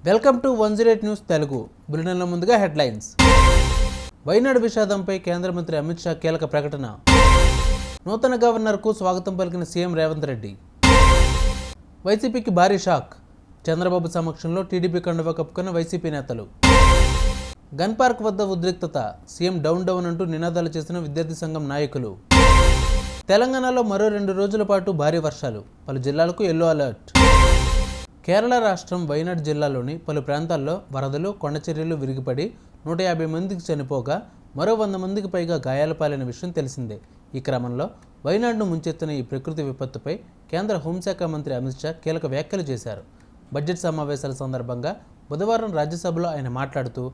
Welcome to 108 news Telugu. బులెటిన్ల ముందుగా headlines. వైనాడు విషాదంపై కేంద్ర మంత్రి అమిత్ షా కీలక ప్రకటన. నూతన గవర్నర్కు స్వాగతం పలికిన సీఎం రేవంత్ రెడ్డి. వైసీపీకి భారీ షాక్. చంద్రబాబు సమక్షంలో టీడీపీ కండువా కప్పుకున్న వైసీపీ నేతలు. గన్ పార్క్ వద్ద ఉద్రిక్తత. సీఎం డౌన్ డౌన్ అంటూ నినాదాలు చేసిన విద్యార్థి సంఘం నాయకులు. తెలంగాణలో మరో 2 రోజుల పాటు భారీ వర్షాలు. పలు జిల్లాలకు ఎల్లో అలర్ట్. కేరళ రాష్ట్రం వైనాడ్ జిల్లాలోని పలు ప్రాంతాల్లో వరదలు, కొండచర్యలు విరిగిపడి 150 మందికి చనిపోగా మరో 100 మందికి పైగా గాయాల పాలైన విషయం తెలిసిందే. ఈ క్రమంలో వైనాడ్ను ముంచెత్తిన ఈ ప్రకృతి విపత్తుపై కేంద్ర హోంశాఖ మంత్రి అమిత్ షా కీలక వ్యాఖ్యలు చేశారు. బడ్జెట్ సమావేశాల సందర్భంగా బుధవారం రాజ్యసభలో ఆయన మాట్లాడుతూ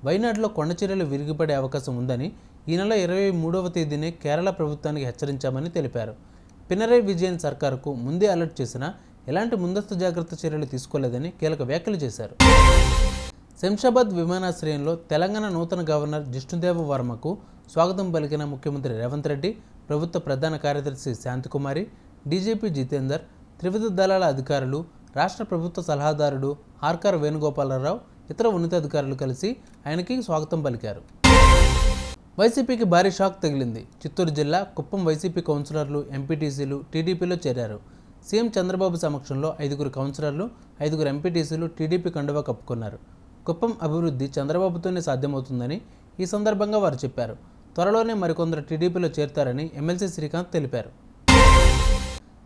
వైనాడ్లో కొండచర్యలు విరిగిపడే అవకాశం ఉందని ఈ నెల 23వ తేదీనే కేరళ ప్రభుత్వానికి హెచ్చరించామని తెలిపారు. పినరై విజయన్ సర్కారుకు ముందే అలర్ట్ చేసినా ఎలాంటి ముందస్తు జాగ్రత్త చర్యలు తీసుకోలేదని కీలక వ్యాఖ్యలు చేశారు. శంషాబాద్ విమానాశ్రయంలో తెలంగాణ నూతన గవర్నర్ జిష్ణుదేవ వర్మకు స్వాగతం పలికిన ముఖ్యమంత్రి రేవంత్ రెడ్డి, ప్రభుత్వ ప్రధాన కార్యదర్శి శాంతికుమారి, డీజీపీ జితేందర్, త్రివిధ దళాల అధికారులు, రాష్ట్ర ప్రభుత్వ సలహాదారుడు ఆర్కార్ వేణుగోపాలరావు, ఇతర ఉన్నతాధికారులు కలిసి ఆయనకి స్వాగతం పలికారు. వైసీపీకి భారీ షాక్ తగిలింది. చిత్తూరు జిల్లా కుప్పం వైసీపీ కౌన్సిలర్లు, ఎంపీటీసీలు టీడీపీలో చేరారు. సీఎం చంద్రబాబు సమక్షంలో 5 కౌన్సిలర్లు, 5 ఎంపీటీసీలు టీడీపీ కండువా కప్పుకున్నారు. కుప్పం అభివృద్ధి చంద్రబాబుతోనే సాధ్యమవుతుందని ఈ సందర్భంగా వారు చెప్పారు. త్వరలోనే మరికొందరు టీడీపీలో చేరతారని ఎమ్మెల్సీ శ్రీకాంత్ తెలిపారు.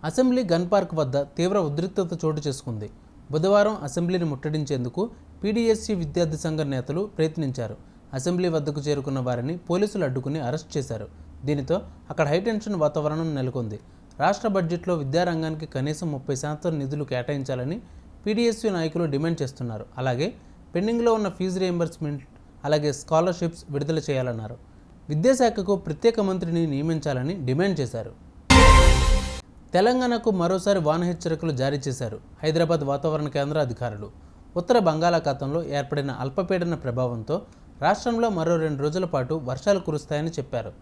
అసెంబ్లీ గన్ పార్క్ వద్ద తీవ్ర ఉద్రిక్తత చోటు చేసుకుంది. బుధవారం అసెంబ్లీని ముట్టడించేందుకు పీడీఎస్సీ విద్యార్థి సంఘ నేతలు ప్రయత్నించారు. అసెంబ్లీ వద్దకు చేరుకున్న వారిని పోలీసులు అడ్డుకుని అరెస్ట్ చేశారు. దీనితో అక్కడ హైటెన్షన్ వాతావరణం నెలకొంది. రాష్ట్ర బడ్జెట్లో విద్యారంగానికి కనీసం 30% నిధులు కేటాయించాలని పీడీఎస్యూ నాయకులు డిమాండ్ చేస్తున్నారు. అలాగే పెండింగ్లో ఉన్న ఫీజు రియంబర్స్మెంట్, అలాగే స్కాలర్షిప్స్ విడుదల చేయాలన్నారు. విద్యాశాఖకు ప్రత్యేక మంత్రిని నియమించాలని డిమాండ్ చేశారు. తెలంగాణకు మరోసారి వాన హెచ్చరికలు జారీ చేశారు హైదరాబాద్ వాతావరణ కేంద్ర అధికారులు. ఉత్తర బంగాళాఖాతంలో ఏర్పడిన అల్పపీడన ప్రభావంతో రాష్ట్రంలో మరో 2 రోజుల పాటు వర్షాలు కురుస్తాయని చెప్పారు.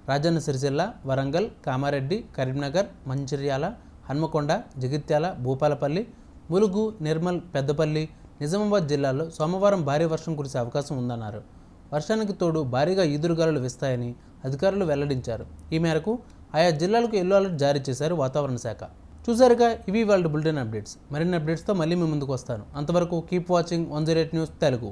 రాజన్న సిరిసిల్ల, వరంగల్, కామారెడ్డి, కరీంనగర్, మంచిర్యాల, హన్మకొండ, జగిత్యాల, భూపాలపల్లి, ములుగు, నిర్మల్, పెద్దపల్లి, నిజామాబాద్ జిల్లాల్లో సోమవారం భారీ వర్షం కురిసే అవకాశం ఉందన్నారు. వర్షానికి తోడు భారీగా ఈదురుగాలులు వీస్తాయని అధికారులు వెల్లడించారు. ఈ మేరకు ఆయా జిల్లాలకు ఎల్లో అలర్ట్ జారీ చేశారు వాతావరణ శాఖ. చూసారుగా, ఇవి వాళ్ళ బులెటిన్ అప్డేట్స్. మరిన్ని అప్డేట్స్తో మళ్ళీ మీ ముందుకు వస్తాను. అంతవరకు కీప్ వాచింగ్ 108 న్యూస్ తెలుగు.